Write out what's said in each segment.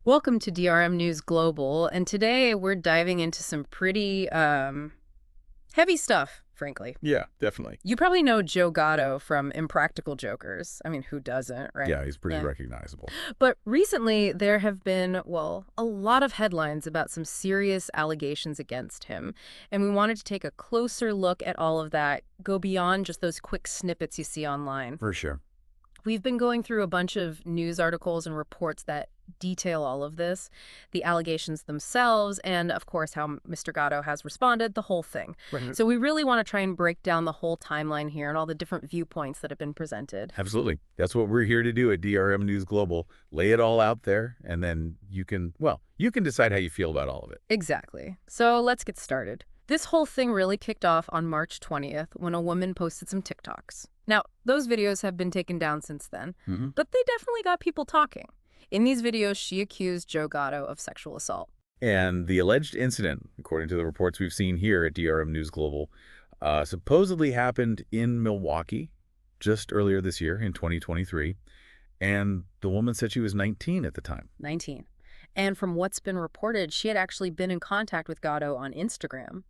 Welcome to DRM News Global, and today we're diving into some pretty heavy stuff, frankly. Yeah, definitely. You probably know Joe Gatto from Impractical Jokers. I mean, who doesn't, right? Yeah, he's pretty Yeah. recognizable. But recently there have been, well, a lot of headlines about some serious allegations against him, and we wanted to take a closer look at all of that, go beyond just those quick snippets you see online. For sure. We've been going through a bunch of news articles and reports that detail all of this, the allegations themselves, and of course how Mr. Gatto has responded, the whole thing. Right. So we really want to try and break down the whole timeline here and all the different viewpoints that have been presented. Absolutely. That's what we're here to do at DRM News Global. Lay it all out there, and then you can decide how you feel about all of it. Exactly. So let's get started. This whole thing really kicked off on March 20th when a woman posted some TikToks. Now, those videos have been taken down since then, but they definitely got people talking. In these videos, she accused Joe Gatto of sexual assault. And the alleged incident, according to the reports we've seen here at DRM News Global, supposedly happened in Milwaukee just earlier this year in 2023. And the woman said she was 19 at the time. 19. And from what's been reported, she had actually been in contact with Gatto on Instagram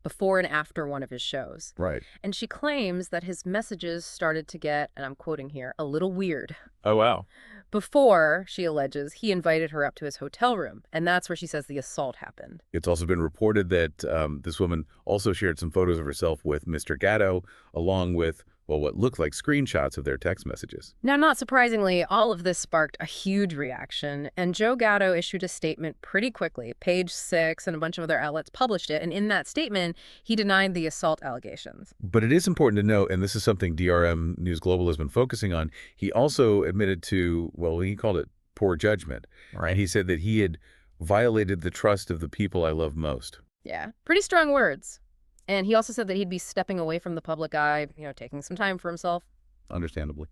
before and after one of his shows. Right. And she claims that his messages started to get, and I'm quoting here, a little weird. Oh, wow. Before, she alleges, he invited her up to his hotel room, and that's where she says the assault happened. It's also been reported that this woman also shared some photos of herself with Mr. Gatto, along with, well, what looked like screenshots of their text messages. Now, not surprisingly, all of this sparked a huge reaction, and Joe Gatto issued a statement pretty quickly. Page 6 and a bunch of other outlets published it, and in that statement, he denied the assault allegations. But it is important to note, and this is something DRM News Global has been focusing on, he also admitted to, well, he called it poor judgment. Right. And he said that he had violated the trust of the people I love most. Yeah, pretty strong words. And he also said that he'd be stepping away from the public eye, taking some time for himself. Understandably.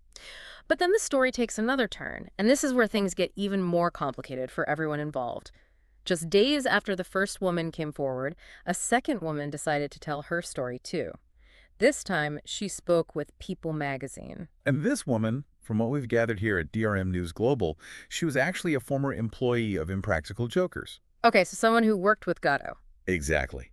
But then the story takes another turn, and this is where things get even more complicated for everyone involved. Just days after the first woman came forward, a second woman decided to tell her story too. This time, she spoke with People magazine. And this woman, from what we've gathered here at DRM News Global, she was actually a former employee of Impractical Jokers. Okay, so someone who worked with Gatto. Exactly.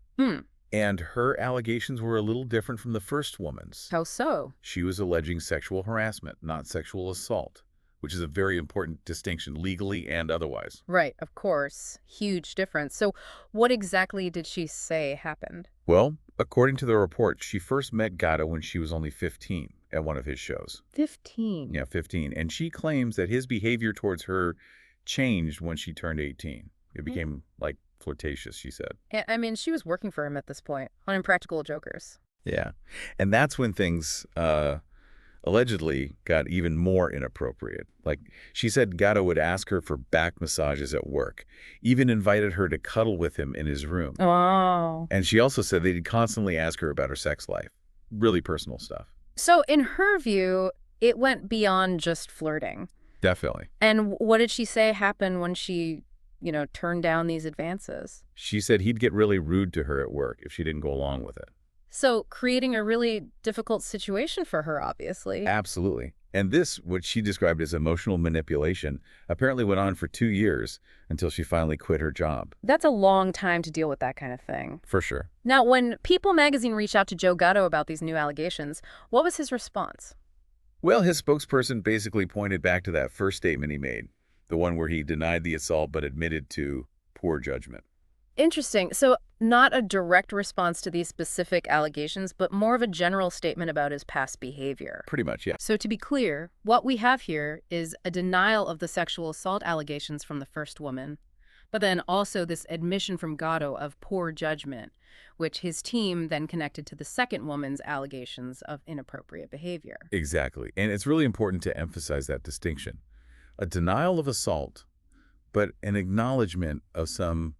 And her allegations were a little different from the first woman's. How so? She was alleging sexual harassment, not sexual assault, which is a very important distinction legally and otherwise. Right, of course. Huge difference. So what exactly did she say happened? Well, according to the report, she first met Gatto when she was only 15 at one of his shows. 15? Yeah, 15. And she claims that his behavior towards her changed when she turned 18. It became, like, flirtatious, she said. I mean, she was working for him at this point on Impractical Jokers. Yeah. And that's when things allegedly got even more inappropriate. Like, she said Gatto would ask her for back massages at work, even invited her to cuddle with him in his room. Oh. And she also said that he'd constantly ask her about her sex life. Really personal stuff. So in her view, it went beyond just flirting. Definitely. And what did she say happened when she turned down these advances? She said he'd get really rude to her at work if she didn't go along with it. So creating a really difficult situation for her, obviously. Absolutely. And this, what she described as emotional manipulation, apparently went on for 2 years until she finally quit her job. That's a long time to deal with that kind of thing. For sure. Now, when People magazine reached out to Joe Gatto about these new allegations, what was his response? Well, his spokesperson basically pointed back to that first statement he made, the one where he denied the assault but admitted to poor judgment. Interesting. So not a direct response to these specific allegations, but more of a general statement about his past behavior. Pretty much, yeah. So to be clear, what we have here is a denial of the sexual assault allegations from the first woman, but then also this admission from Gatto of poor judgment, which his team then connected to the second woman's allegations of inappropriate behavior. Exactly. And it's really important to emphasize that distinction. A denial of assault, but an acknowledgement of some,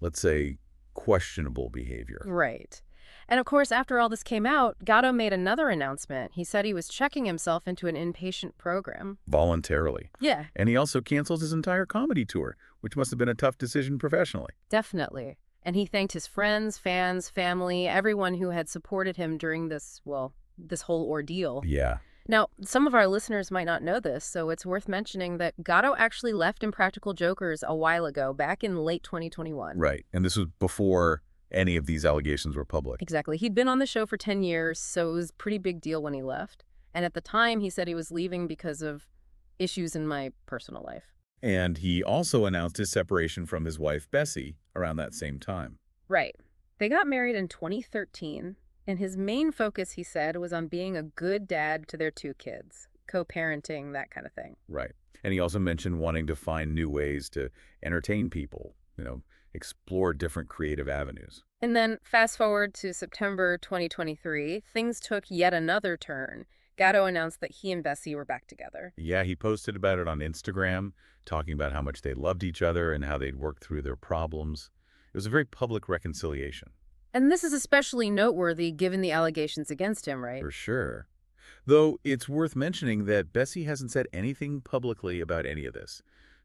let's say, questionable behavior. Right. And of course, after all this came out, Gatto made another announcement. He said he was checking himself into an inpatient program. Voluntarily. Yeah. And he also canceled his entire comedy tour, which must have been a tough decision professionally. Definitely. And he thanked his friends, fans, family, everyone who had supported him during this, well, this whole ordeal. Yeah. Now, some of our listeners might not know this, so it's worth mentioning that Gatto actually left Impractical Jokers a while ago, back in late 2021. Right. And this was before any of these allegations were public. Exactly. He'd been on the show for 10 years, so it was a pretty big deal when he left. And at the time, he said he was leaving because of issues in my personal life. And he also announced his separation from his wife, Bessie, around that same time. Right. They got married in 2013, and his main focus, he said, was on being a good dad to their 2 kids, co-parenting, that kind of thing. Right. And he also mentioned wanting to find new ways to entertain people, explore different creative avenues. And then fast forward to September 2023, things took yet another turn. Gatto announced that he and Bessie were back together. Yeah, he posted about it on Instagram, talking about how much they loved each other and how they'd worked through their problems. It was a very public reconciliation. And this is especially noteworthy given the allegations against him, right? For sure. Though it's worth mentioning that Bessie hasn't said anything publicly about any of this.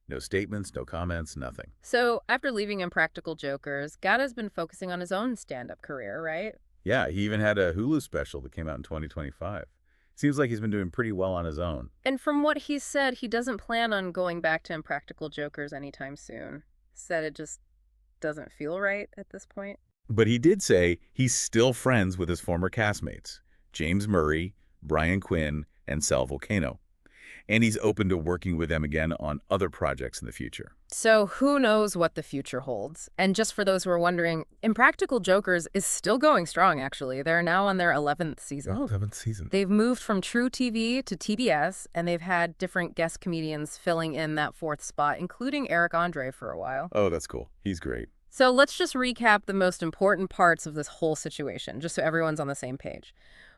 No statements, no comments, nothing. So after leaving Impractical Jokers, Gatto's been focusing on his own stand-up career, right? Yeah, he even had a Hulu special that came out in 2025. Seems like he's been doing pretty well on his own. And from what he said, he doesn't plan on going back to Impractical Jokers anytime soon. Said it just doesn't feel right at this point. But he did say he's still friends with his former castmates, James Murray, Brian Quinn, and Sal Vulcano. And he's open to working with them again on other projects in the future. So who knows what the future holds? And just for those who are wondering, Impractical Jokers is still going strong, actually. They're now on their 11th season. Oh, 11th season. They've moved from True TV to TBS, and they've had different guest comedians filling in that 4th spot, including Eric Andre for a while. Oh, that's cool. He's great. So let's just recap the most important parts of this whole situation, just so everyone's on the same page.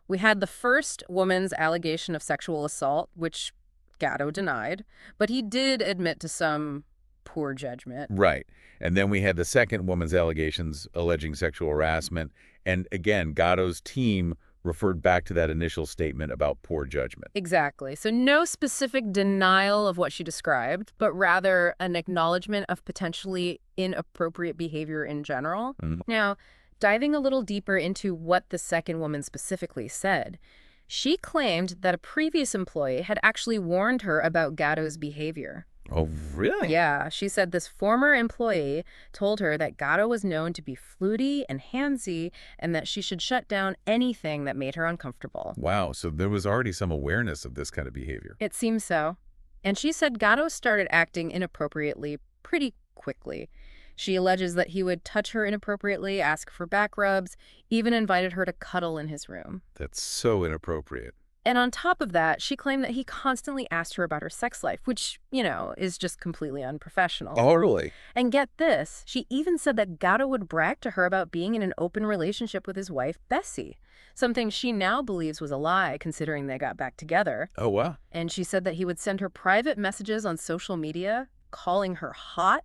We had the first woman's allegation of sexual assault, which Gatto denied, but he did admit to some poor judgment. Right. And then we had the second woman's allegations alleging sexual harassment. And again, Gatto's team referred back to that initial statement about poor judgment. Exactly. So no specific denial of what she described, but rather an acknowledgement of potentially inappropriate behavior in general. Now, diving a little deeper into what the second woman specifically said, she claimed that a previous employee had actually warned her about Gatto's behavior. Oh, really? Yeah, she said this former employee told her that Gatto was known to be fluty and handsy and that she should shut down anything that made her uncomfortable. Wow, so there was already some awareness of this kind of behavior. It seems so. And she said Gatto started acting inappropriately pretty quickly. She alleges that he would touch her inappropriately, ask for back rubs, even invited her to cuddle in his room. That's so inappropriate. And on top of that, she claimed that he constantly asked her about her sex life, which, is just completely unprofessional. Oh, really? And get this, she even said that Gatto would brag to her about being in an open relationship with his wife, Bessie, something she now believes was a lie, considering they got back together. Oh, wow. And she said that he would send her private messages on social media, calling her hot,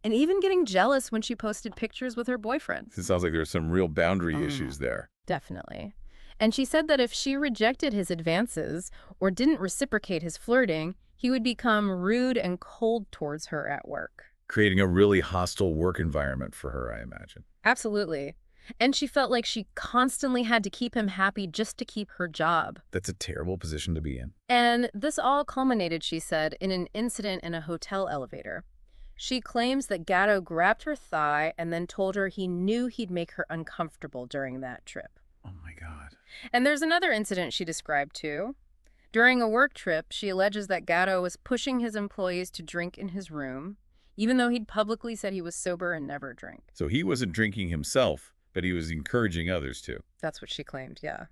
and even getting jealous when she posted pictures with her boyfriend. It sounds like there's some real boundary issues there. Definitely. And she said that if she rejected his advances or didn't reciprocate his flirting, he would become rude and cold towards her at work. Creating a really hostile work environment for her, I imagine. Absolutely. And she felt like she constantly had to keep him happy just to keep her job. That's a terrible position to be in. And this all culminated, she said, in an incident in a hotel elevator. She claims that Gatto grabbed her thigh and then told her he knew he'd make her uncomfortable during that trip. Oh, my God. And there's another incident she described, too. During a work trip, she alleges that Gatto was pushing his employees to drink in his room, even though he'd publicly said he was sober and never drank. So he wasn't drinking himself, but he was encouraging others to. That's what she claimed, yeah.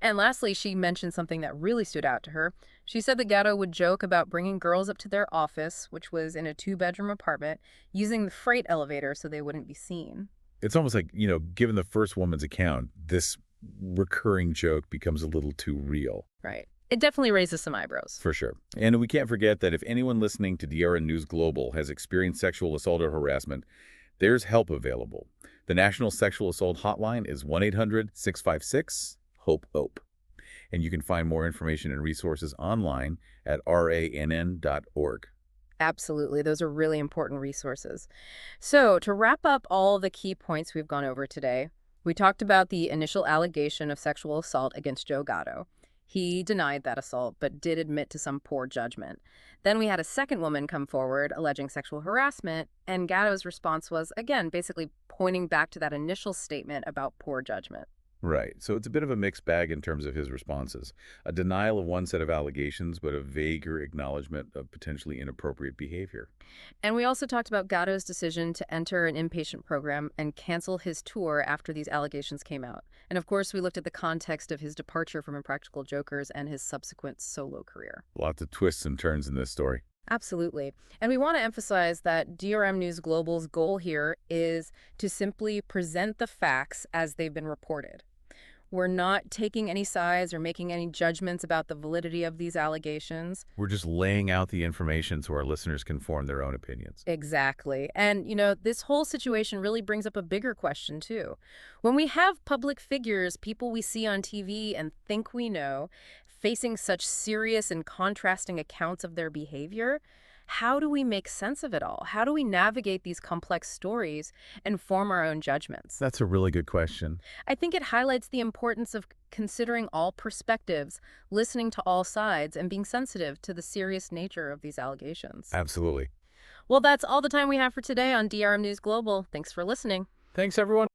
And lastly, she mentioned something that really stood out to her. She said that Gatto would joke about bringing girls up to their office, which was in a 2-bedroom apartment, using the freight elevator so they wouldn't be seen. It's almost like, given the first woman's account, this recurring joke becomes a little too real. Right. It definitely raises some eyebrows. For sure. And we can't forget that if anyone listening to DRM News Global has experienced sexual assault or harassment, there's help available. The National Sexual Assault Hotline is 1-800-656-HOPE-OPE. And you can find more information and resources online at rann.org. Absolutely. Those are really important resources. So to wrap up all the key points we've gone over today, we talked about the initial allegation of sexual assault against Joe Gatto. He denied that assault, but did admit to some poor judgment. Then we had a second woman come forward alleging sexual harassment, and Gatto's response was, again, basically pointing back to that initial statement about poor judgment. Right. So it's a bit of a mixed bag in terms of his responses. A denial of one set of allegations, but a vaguer acknowledgement of potentially inappropriate behavior. And we also talked about Gatto's decision to enter an inpatient program and cancel his tour after these allegations came out. And of course, we looked at the context of his departure from Impractical Jokers and his subsequent solo career. Lots of twists and turns in this story. Absolutely. And we want to emphasize that DRM News Global's goal here is to simply present the facts as they've been reported. We're not taking any sides or making any judgments about the validity of these allegations. We're just laying out the information so our listeners can form their own opinions. Exactly. And, this whole situation really brings up a bigger question, too. When we have public figures, people we see on TV and think we know, facing such serious and contrasting accounts of their behavior, how do we make sense of it all? How do we navigate these complex stories and form our own judgments? That's a really good question. I think it highlights the importance of considering all perspectives, listening to all sides, and being sensitive to the serious nature of these allegations. Absolutely. Well, that's all the time we have for today on DRM News Global. Thanks for listening. Thanks, everyone.